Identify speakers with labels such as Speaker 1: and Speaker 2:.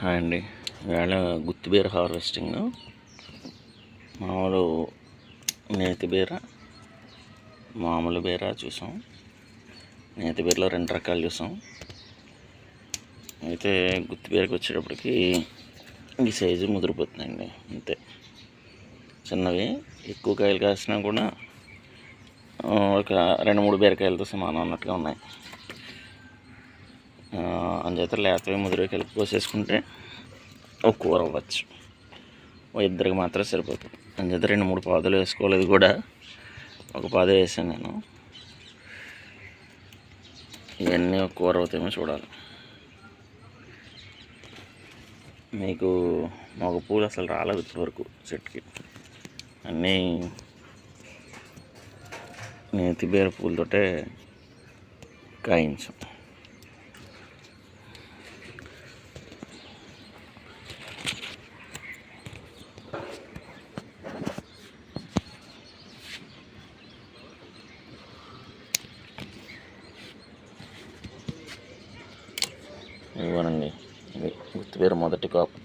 Speaker 1: Hi అండి. ఇవాళ గుత్తిబీర harvesting. మామూలు నేతి బీర, మామూలు బీర చూసాం. నేతి బీరలో 2 రకాలు చూసాం. అయితే గుత్తిబీరకు వచ్చేటప్పటికి ఈ సైజు ముదిరిపోతుందండి. అంతే, చిన్నవి. ఎక్కువ కాయలు కాసినా కూడా ఒక 2-3 బీరకాయలతో సమానం అన్నట్టుగా ఉన్నాయి. అందుచేత లేతవి ముదిరి కలిపి కోసేసుకుంటే ఒక కూర అవ్వచ్చు. ఇద్దరికి మాత్రం సరిపోతుంది. అందుచేత 2-3 పాదులు వేసుకోలేదు కూడా, ఒక పాదు వేసాను నేను. ఇవన్నీ ఒక కూర అవుతాయేమో చూడాలి. మీకు మగ పూలు అసలు రాలేదు ఇప్పటివరకు చెట్టుకి. అన్నీ నేతి బీర పూలతోటే కాయించాం. ఇవ్వనండి, ఇది గుత్తిబీర మొదటి కాపు.